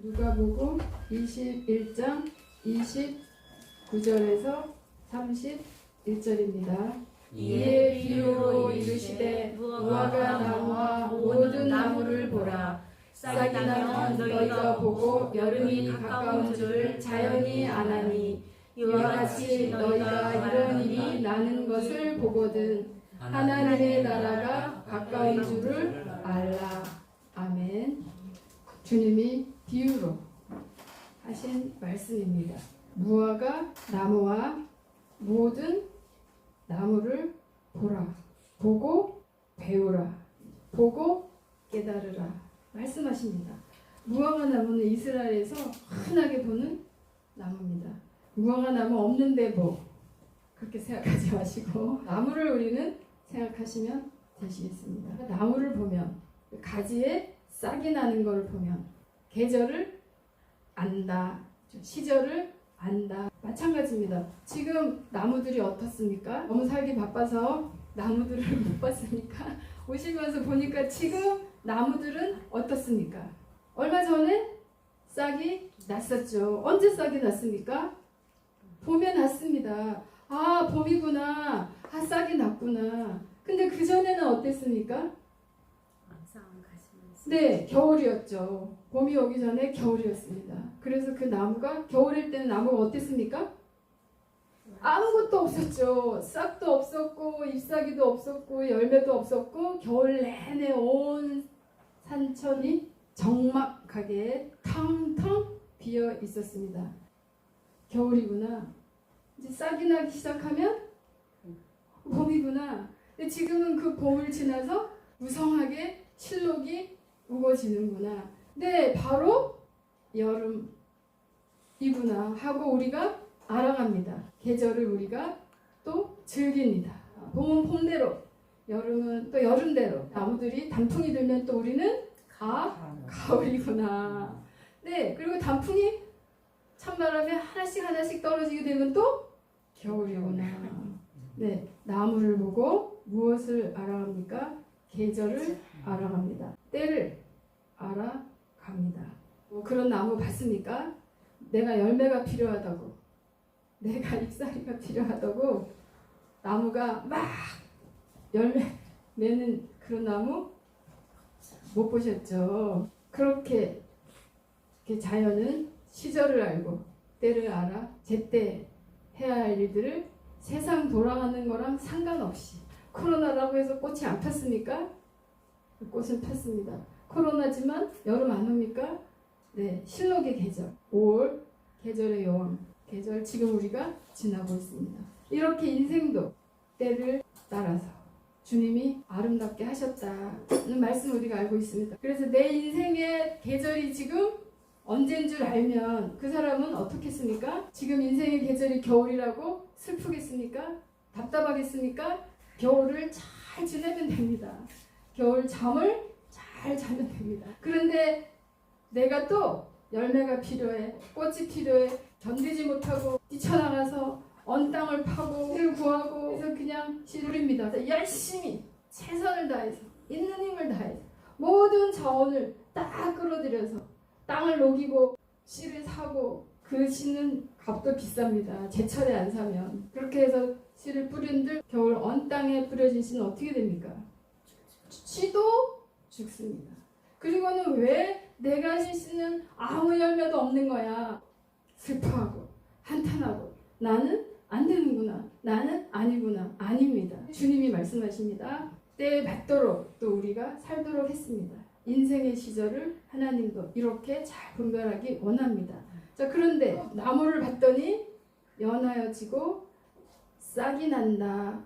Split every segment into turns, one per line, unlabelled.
누가복음 21장 29절에서 31절입니다. 이에 비유로 이르시되 무화과 나무와 모든 나무를 보라. 싹이 나면 너희가 보고 여름이 가까운 줄을 자연히 아나니 이와 같이 너희가 이런 일이 나는 것을 보거든 하나님의 나라가 가까운 줄을 알라. 아멘. 주님이 비유로 하신 말씀입니다. 무화과 나무와 모든 나무를 보라. 보고 배우라. 보고 깨달으라. 말씀하십니다. 무화과 나무는 이스라엘에서 흔하게 보는 나무입니다. 무화과 나무 없는데 뭐 그렇게 생각하지 마시고 나무를 우리는 생각하시면 되시겠습니다. 나무를 보면 가지에 싹이 나는 것을 보면 계절을 안다. 시절을 안다. 마찬가지입니다. 지금 나무들이 어떻습니까? 너무 살기 바빠서 나무들을 못 봤으니까 오시면서 보니까 지금 나무들은 어떻습니까? 얼마 전에 싹이 났었죠. 언제 싹이 났습니까? 봄에 났습니다. 아, 봄이구나. 아, 싹이 났구나. 근데 그 전에는 어땠습니까? 네, 겨울이었죠. 봄이 오기 전에 겨울이었습니다. 그래서 그 나무가 겨울일 때는 나무가 어땠습니까? 아무것도 없었죠. 싹도 없었고 잎사귀도 없었고 열매도 없었고 겨울 내내 온 산천이 적막하게 텅텅 비어 있었습니다. 겨울이구나. 이제 싹이 나기 시작하면 봄이구나. 근데 지금은 그 봄을 지나서 무성하게 실록이 우거지는구나. 네, 바로 여름이구나 하고 우리가 알아갑니다. 계절을 우리가 또 즐깁니다. 봄은 봄대로, 여름은 또 여름대로. 나무들이 단풍이 들면 또 우리는 가을이구나. 네, 그리고 단풍이 찬바람에 하나씩 떨어지게 되면 또 겨울이구나. 네, 나무를 보고 무엇을 알아갑니까? 계절을 알아갑니다. 때를 알아갑니다. 그런 나무 봤습니까? 내가 열매가 필요하다고, 내가 잎사귀가 필요하다고 나무가 막 열매 내는 그런 나무 못 보셨죠? 그렇게 자연은 시절을 알고 때를 알아 제때 해야 할 일들을 세상 돌아가는 거랑 상관없이 코로나라고 해서 꽃이 안 폈습니까? 꽃은 폈습니다. 코로나지만 여름 안 옵니까? 네, 실록의 계절, 5월 계절의 여왕 계절 지금 우리가 지나고 있습니다. 이렇게 인생도 때를 따라서 주님이 아름답게 하셨다는 말씀 우리가 알고 있습니다. 그래서 내 인생의 계절이 지금 언제인 줄 알면 그 사람은 어떻겠습니까? 지금 인생의 계절이 겨울이라고 슬프겠습니까? 답답하겠습니까? 겨울을 잘 지내면 됩니다. 겨울 잠을 잘 자면 됩니다. 그런데 내가 또 열매가 필요해, 꽃이 필요해, 견디지 못하고 뛰쳐나가서 언 땅을 파고 씨를 구하고 그래서 그냥 씨를입니다. 열심히 최선을 다해서 있는 힘을 다해서 모든 자원을 딱 끌어들여서 땅을 녹이고 씨를 사고 그 씨는 값도 비쌉니다. 제철에 안 사면. 그렇게 해서 씨를 뿌린들 겨울 언 땅에 뿌려진 씨는 어떻게 됩니까? 씨도 죽습니다. 그리고는 왜 내가 씨는 아무 열매도 없는 거야? 슬퍼하고 한탄하고 나는 안 되는구나. 나는 아니구나. 아닙니다. 주님이 말씀하십니다. 때에 맞도록 또 우리가 살도록 했습니다. 인생의 시절을 하나님도 이렇게 잘 분별하기 원합니다. 자, 그런데 나무를 봤더니 연하여지고 싹이 난다.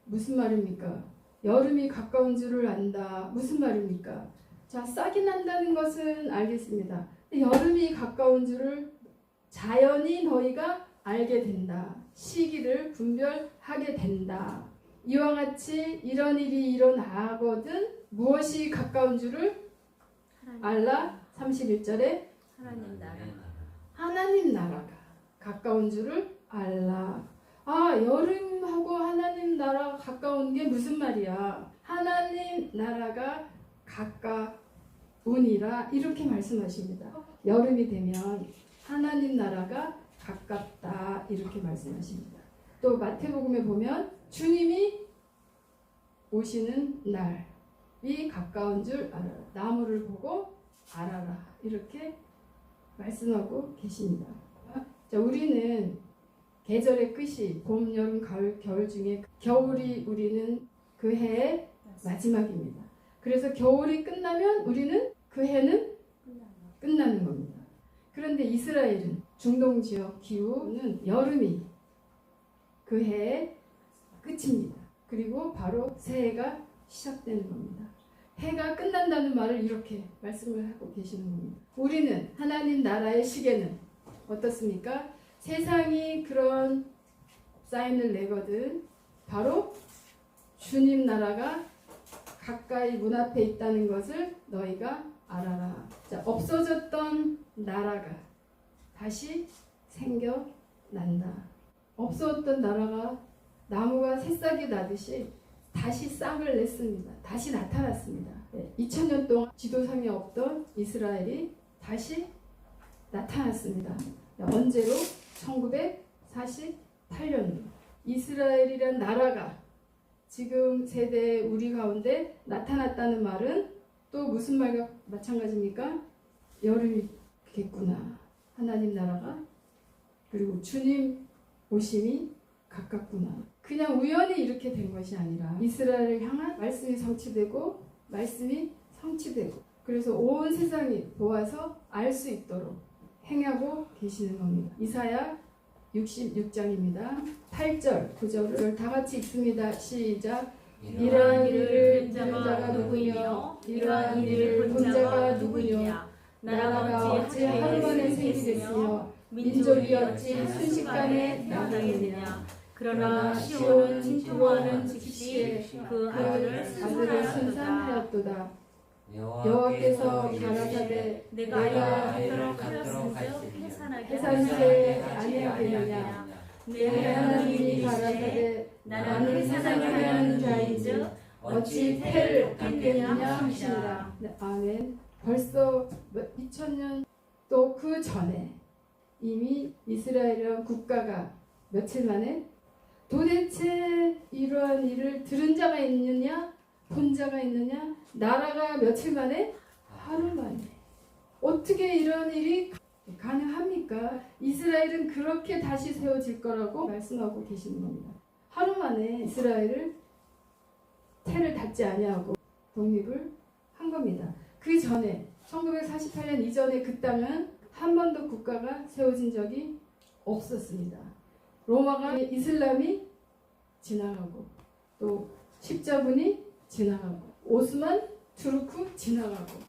무슨 말입니까? 여름이 가까운 줄을 안다. 무슨 말입니까? 자, 싹이 난다는 것은 알겠습니다. 여름이 가까운 줄을 자연히 너희가 알게 된다. 시기를 분별하게 된다. 이와 같이 이런 일이 일어나거든 무엇이 가까운 줄을 알라. 31절에 하나님 나라가 가까운 줄을 알라. 아, 여름하고 하나님 나라가 가까운 게 무슨 말이야? 하나님 나라가 가까우니라 이렇게 말씀하십니다. 여름이 되면 하나님 나라가 가깝다 이렇게 말씀하십니다. 또 마태복음에 보면 주님이 오시는 날이 가까운 줄 알아라. 나무를 보고 알아라. 이렇게 말씀하고 계십니다. 자, 우리는 계절의 끝이 봄, 여름, 가을, 겨울 중에 겨울이 우리는 그 해의 마지막입니다. 그래서 겨울이 끝나면 우리는 그 해는 끝나는 겁니다. 그런데 이스라엘은 중동 지역 기후는 여름이 그 해의 끝입니다. 그리고 바로 새해가 시작되는 겁니다. 해가 끝난다는 말을 이렇게 말씀을 하고 계시는 겁니다. 우리는 하나님 나라의 시계는 어떻습니까? 세상이 그런 사인을 내거든 바로 주님 나라가 가까이 문 앞에 있다는 것을 너희가 알아라. 자, 없어졌던 나라가 다시 생겨난다. 없어졌던 나라가 나무가 새싹이 나듯이 다시 싹을 냈습니다. 다시 나타났습니다. 2000년 동안 지도상에 없던 이스라엘이 다시 나타났습니다. 언제로? 1948년도. 이스라엘이란 나라가 지금 세대 우리 가운데 나타났다는 말은 또 무슨 말과 마찬가지입니까? 여름이겠구나. 하나님 나라가 그리고 주님 오심이 가깝구나. 그냥 우연히 이렇게 된 것이 아니라 이스라엘을 향한 말씀이 성취되고 말씀이 성취되고 그래서 온 세상이 보아서 알 수 있도록 행하고 계시는 겁니다. 이사야 66장입니다. 8절, 9절을 다 같이 읽습니다. 시작. 이러한 일을 본 자가 누구이며 이러한 일을 본 자가 누구이며 나라가 어찌 하루 만에 생기겠으며 민족이 어찌 순식간에 나타나느냐. 그러나 시온은 진토하는 즉시에 그 아들을 순산하였도다. 여호와께서 가라사대 내가 하도록 하였으며 해산세 아니하겠느냐. 내 하나님이 가라사대 나는 해산하게 하는 자인즉 어찌 태를 닦겠느냐 하시니라. 아멘. 벌써 2000년 또 그 전에 이미 이스라엘이라는 국가가 며칠 만에 도대체 이러한 일을 들은 자가 있느냐 본 자가 있느냐. 나라가 며칠 만에 하루 만에 어떻게 이런 일이 가능합니까? 이스라엘은 그렇게 다시 세워질 거라고 말씀하고 계시는 겁니다. 하루 만에 이스라엘을 태를 닫지 아니하고 독립을 한 겁니다. 그 전에 1948년 이전에 그 땅은 한 번도 국가가 세워진 적이 없었습니다. 로마가 이슬람이 지나가고 또 십자군이 지나가고 오스만 투르크 지나가고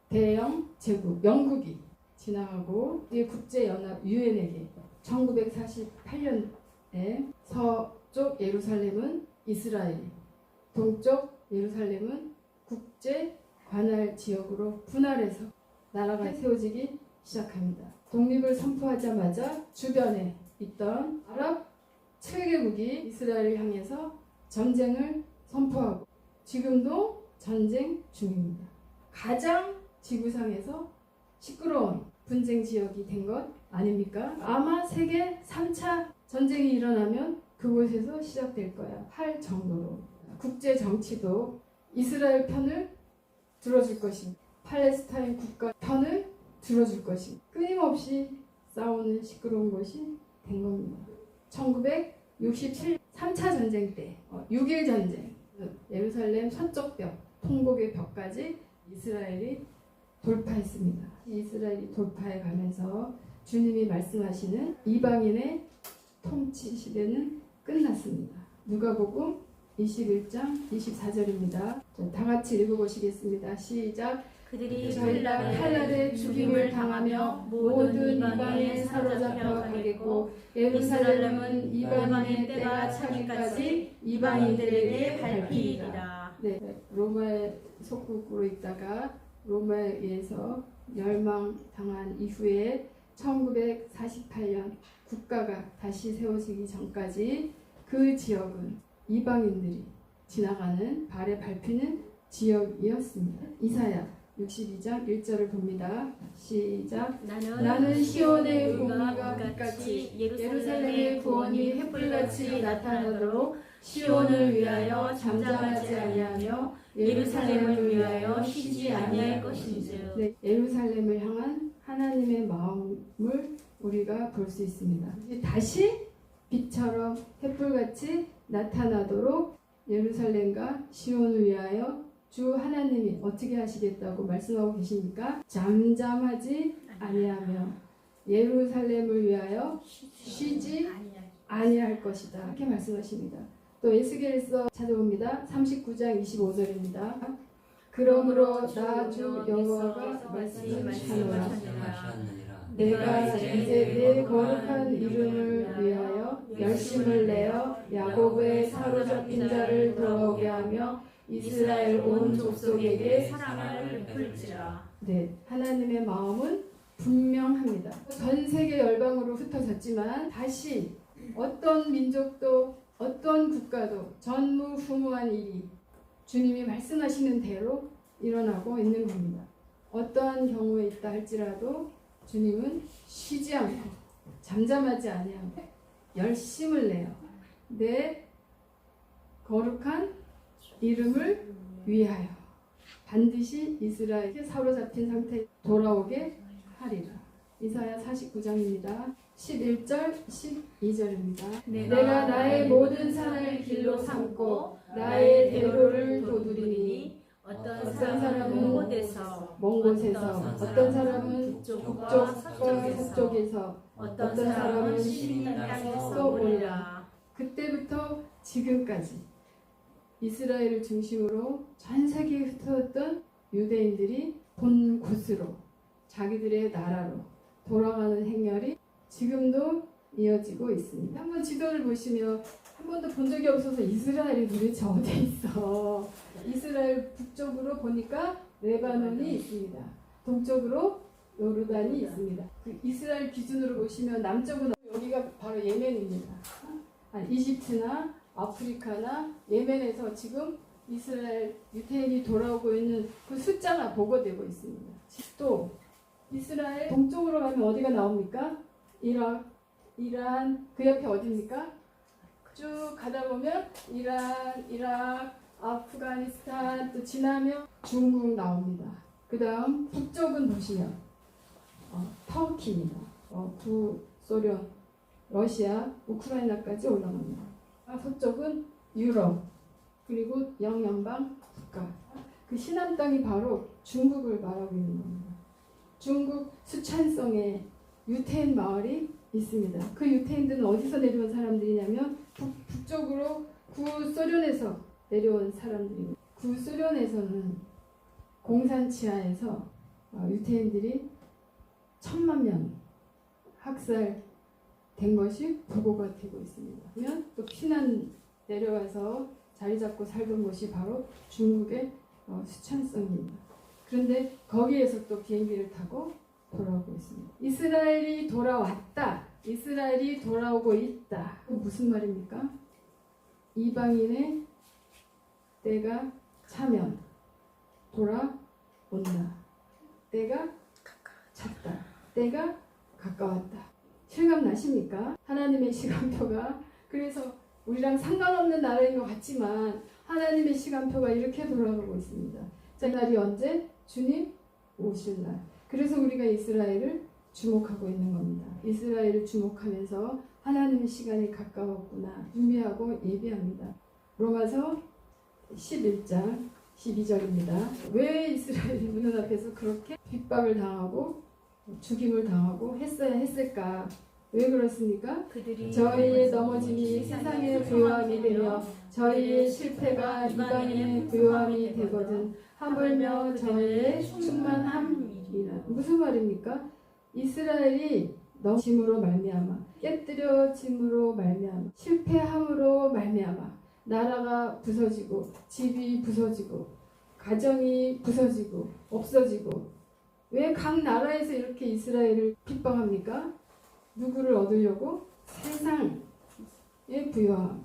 대영 제국 영국이 지나가고 국제연합 유엔에게 1948년에 서쪽 예루살렘은 이스라엘, 동쪽 예루살렘은 국제 관할 지역으로 분할해서 나라가 세워지기 시작합니다. 독립을 선포하자마자 주변에 있던 아랍 7개국이 이스라엘을 향해서 전쟁을 선포하고 지금도 전쟁 중입니다. 가장 지구상에서 시끄러운 분쟁 지역이 된 것 아닙니까? 아마 세계 3차 전쟁이 일어나면 그곳에서 시작될 거야 할 정도로 국제 정치도 이스라엘 편을 들어줄 것입니다. 팔레스타인 국가 편을 들어줄 것입니다. 끊임없이 싸우는 시끄러운 것이 된 겁니다. 1967 3차 전쟁 때 6.1 전쟁 예루살렘 서쪽 벽 통곡의 벽까지 이스라엘이 돌파했습니다. 이스라엘이 돌파해 가면서 주님이 말씀하시는 이방인의 통치 시대는 끝났습니다. 누가복음 21장 24절입니다. 다 같이 읽어보시겠습니다. 시작.
그들이
칼날에 죽임을 당하며 모든 이방에 사로잡혀 가겠고 예루살렘은 이방인의 때가 차기까지 이방인들에게 밟히리라. 네, 로마의 속국으로 있다가 로마에 의해서 멸망당한 이후에 1948년 국가가 다시 세워지기 전까지 그 지역은 이방인들이 지나가는 발에 밟히는 지역이었습니다. 이사야 62장 1절을 봅니다. 시작.
나는
나는 시온의
공의가
공의가
빛같이
빛같이
예루살렘의 구원이 햇불같이 나타나도록 시온을 위하여 잠잠하지 아니하며 예루살렘을 위하여 쉬지 아니할 것인즉.
네, 예루살렘을 향한 하나님의 마음을 우리가 볼 수 있습니다. 다시 빛처럼 햇불같이 나타나도록 예루살렘과 시온을 위하여 주 하나님이 어떻게 하시겠다고 말씀하고 계십니까? 잠잠하지 아니하며 예루살렘을 위하여 쉬지 아니할 것이다. 이렇게 말씀하십니다. 또 에스겔서 찾아봅니다. 39장 25절입니다. 그러므로 나 주 여호와가 말씀하시노라. 내가 이제 내 거룩한 이름을 위하여 열심을 내어 야곱의 사로잡힌 자를 돌아오게 하며 이스라엘 온 족속에게
사랑을 베풀지라.
네, 하나님의 마음은 분명합니다. 전 세계 열방으로 흩어졌지만 다시 어떤 민족도 어떤 국가도 전무후무한 일이 주님이 말씀하시는 대로 일어나고 있는 겁니다. 어떠한 경우에 있다 할지라도 주님은 쉬지 않고 잠잠하지 아니하고 열심을 내어 내 거룩한 이름을 위하여 반드시 이스라엘에 사로잡힌 상태에 돌아오게 하리라. 이사야 49장입니다. 11절 12절입니다. 내가 나의 모든 산을 길로 삼고 나의 대로를 도두리니 어떤 사람은 먼 곳에서 어떤 사람은 북쪽과 서쪽에서 어떤 사람은 시린 땅에서 오리라. 그때부터 지금까지 이스라엘을 중심으로 전 세계에 흩어졌던 유대인들이 본 곳으로 자기들의 나라로 돌아가는 행렬이 지금도 이어지고 있습니다. 한번 지도를 보시면 한 번도 본 적이 없어서 이스라엘이 도대체 어디에 있어? 이스라엘 북쪽으로 보니까 레바논이 있습니다. 동쪽으로 요르단이 있습니다. 그 이스라엘 기준으로 보시면 남쪽은 여기가 바로 예멘입니다. 이집트나 아프리카나 예멘에서 지금 이스라엘 유태인이 돌아오고 있는 그 숫자가 보고되고 있습니다. 또 이스라엘 동쪽으로 가면 어디가 나옵니까? 이란, 그 옆에 어디입니까? 쭉 가다 보면 이rak, 아프가니스탄 또 지나면 중국 나옵니다. 그 다음 북쪽은 보시면 터키입니다. 구소련, 러시아, 우크라이나까지 올라갑니다. 서쪽은 유럽, 그리고 영연방 국가. 그 신안 땅이 바로 중국을 말하고 있는 겁니다. 중국 수촨성에 유태인 마을이 있습니다. 그 유태인들은 어디서 내려온 사람들이냐면 북쪽으로 구소련에서 내려온 사람들입니다. 구소련에서는 공산치하에서 유태인들이 1000만 명 학살된 것이 보고가 되고 있습니다. 그러면 또 피난 내려와서 자리 잡고 살던 곳이 바로 중국의 수촨성입니다. 그런데 거기에서 또 비행기를 타고 돌아오고 있습니다. 이스라엘이 돌아왔다. 이스라엘이 돌아오고 있다. 무슨 말입니까? 이방인의 때가 차면 돌아온다. 때가 찼다. 때가 가까웠다. 실감 나십니까? 하나님의 시간표가 그래서 우리랑 상관없는 나라인 것 같지만 하나님의 시간표가 이렇게 돌아가고 있습니다. 자, 날이 언제? 주님 오실 날. 그래서 우리가 이스라엘을 주목하고 있는 겁니다. 이스라엘을 주목하면서 하나님의 시간이 가까웠구나 준비하고 예비합니다. 로마서 11장 12절입니다. 왜 이스라엘이 문 앞에서 그렇게 핍박을 당하고 죽임을 당하고 했어야 했을까? 왜 그렇습니까? 저희의 넘어짐이 세상의 부요함이 되며 저희의 실패가 이방인의 부요함이 되거든 하물며 저희의 충만함이라. 무슨 말입니까? 이스라엘이 넘어짐으로 말미암아 깨뜨려짐으로 말미암아 실패함으로 말미암아 나라가 부서지고 집이 부서지고 가정이 부서지고 없어지고 왜 각 나라에서 이렇게 이스라엘을 핍박합니까? 누구를 얻으려고? 세상의 부요함.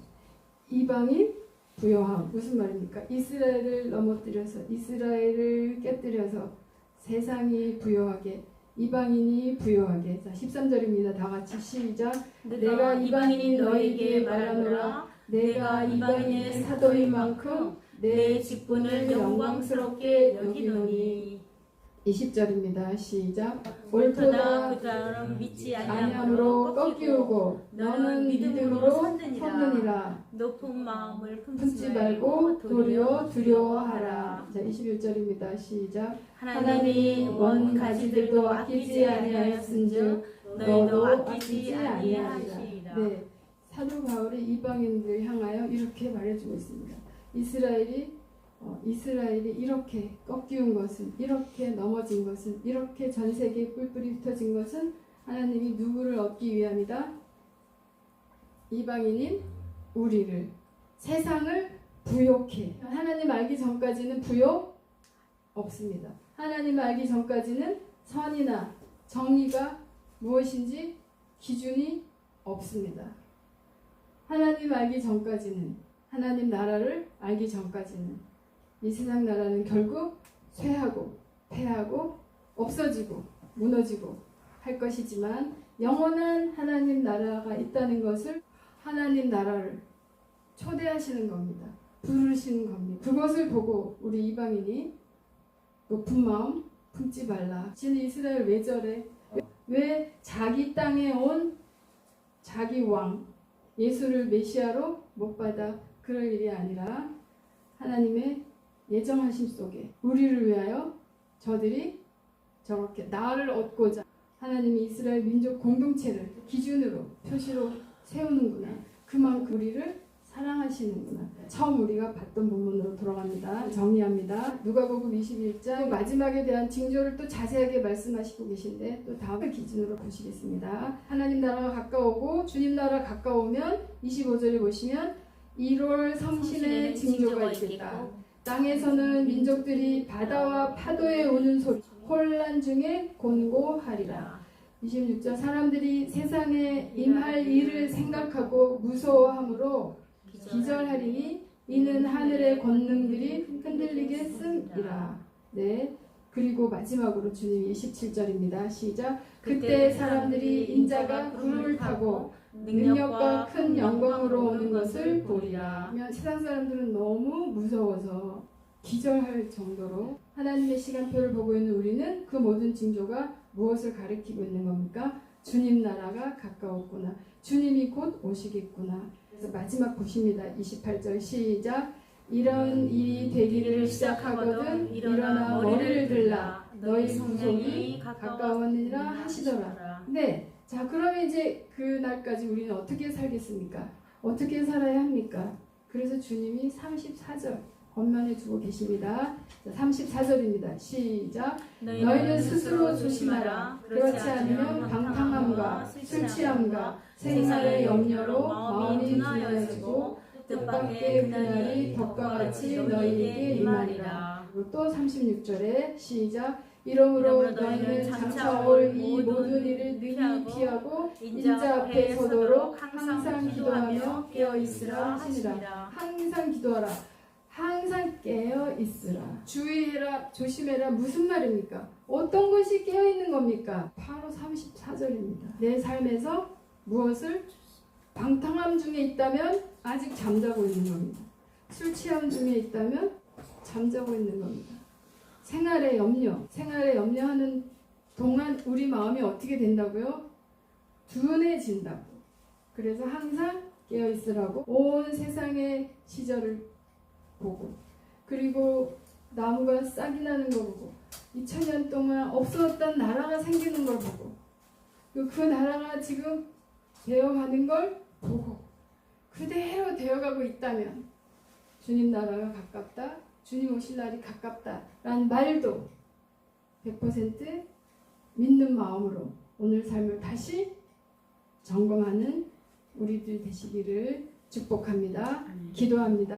이방인 부요함. 무슨 말입니까? 이스라엘을 넘어뜨려서 이스라엘을 깨뜨려서 세상이 부요하게 이방인이 부요하게. 자 13절입니다. 다 같이 시작. 내가 이방인인 너희에게 말하노라. 내가 이방인의 사도인 만큼 내 직분을 영광스럽게 여기노니. 20절입니다. 시작. 옳도다
그 사람 믿지
아니함으로 꺾이우고 너는 믿음으로 섰느니라.
높은 마음을
품지 말고 도리어 두려워하라. 자 21절입니다. 시작.
하나님이 원 가지들도 아끼지 아니하였은즉 너희도 아끼지 아니하시리라.
네, 사도 바울이 이방인들 향하여 이렇게 말해주고 있습니다. 이스라엘이 이렇게 꺾이운 것은, 이렇게 넘어진 것은, 이렇게 전 세계에 뿔뿔이 흩어진 것은 하나님이 누구를 얻기 위함이다? 이방인인 우리를, 세상을 부욕해. 하나님 알기 전까지는 부욕 없습니다. 하나님 알기 전까지는 선이나 정의가 무엇인지 기준이 없습니다. 하나님 알기 전까지는, 하나님 나라를 알기 전까지는 이 세상 나라는 결국 쇠하고 패하고 없어지고 무너지고 할 것이지만 영원한 하나님 나라가 있다는 것을, 하나님 나라를 초대하시는 겁니다. 부르시는 겁니다. 그것을 보고 우리 이방인이 높은 마음 품지 말라. 지금 이스라엘 왜 저래? 왜 자기 땅에 온 자기 왕 예수를 메시아로 못 받아? 그럴 일이 아니라 하나님의 예정하심 속에 우리를 위하여 저들이 저렇게 나를 얻고자 하나님이 이스라엘 민족 공동체를 기준으로 표시로 세우는구나. 그만큼 우리를 사랑하시는구나. 처음 우리가 봤던 본문으로 돌아갑니다. 정리합니다. 누가복음 21장 마지막에 대한 징조를 또 자세하게 말씀하시고 계신데 또 다음 기준으로 보시겠습니다. 하나님 나라가 가까우고 주님 나라 가까우면 25절에 보시면 1월 성신의 징조가 있겠다. 땅에서는 민족들이 바다와 파도에 오는 소리 혼란 중에 곤고하리라. 26절 사람들이 세상에 임할 일을 생각하고 무서워함으로 기절하리니 이는 하늘의 권능들이 흔들리겠음이라. 네. 그리고 마지막으로 주님 27절입니다. 시작. 그때 사람들이 인자가 구름을 타고 능력과 큰 영광으로 오는 것을 보리라. 세상 사람들은 너무 무서워서 기절할 정도로 하나님의 시간표를 보고 있는 우리는 그 모든 징조가 무엇을 가리키고 있는 겁니까? 주님 나라가 가까웠구나. 주님이 곧 오시겠구나. 그래서 마지막 보십니다. 28절 시작. 이런 일이 되기를 시작하거든 일어나 머리를 들라. 너희 구속이 가까웠느니라 하시더라. 네. 자, 그러면 이제 그날까지 우리는 어떻게 살겠습니까? 어떻게 살아야 합니까? 그래서 주님이 34절 권면해 주고 계십니다. 34절입니다. 시작. 너희는 스스로 조심하라. 그렇지 않으면 방탕함과 술 취함과 생활의 염려로 마음이 둔하여지고 뜻밖의 그날이 덕과 같이 너희에게 임하리라. 또 36절에 시작. 이러므로 너희는 장차 올 이 모든 일을 능히 피하고 인자 앞에 서도록 항상 기도하며 깨어있으라 하시니라. 항상 기도하라. 항상 깨어있으라. 주의해라. 조심해라. 무슨 말입니까? 어떤 것이 깨어있는 겁니까? 바로 34절입니다. 내 삶에서 무엇을 방탕함 중에 있다면 아직 잠자고 있는 겁니다. 술 취함 중에 있다면 잠자고 있는 겁니다. 생활의 염려하는 동안 우리 마음이 어떻게 된다고요? 둔해진다고. 그래서 항상 깨어있으라고 온 세상의 시절을 보고, 그리고 나무가 싹이 나는 거 보고, 2000년 동안 없었던 나라가 생기는 걸 보고, 그 나라가 지금 되어가는 걸 보고 그대로 되어가고 있다면 주님 나라가 가깝다, 주님 오실 날이 가깝다 라는 말도 100% 믿는 마음으로 오늘 삶을 다시 점검하는 우리들 되시기를 축복합니다. 기도합니다.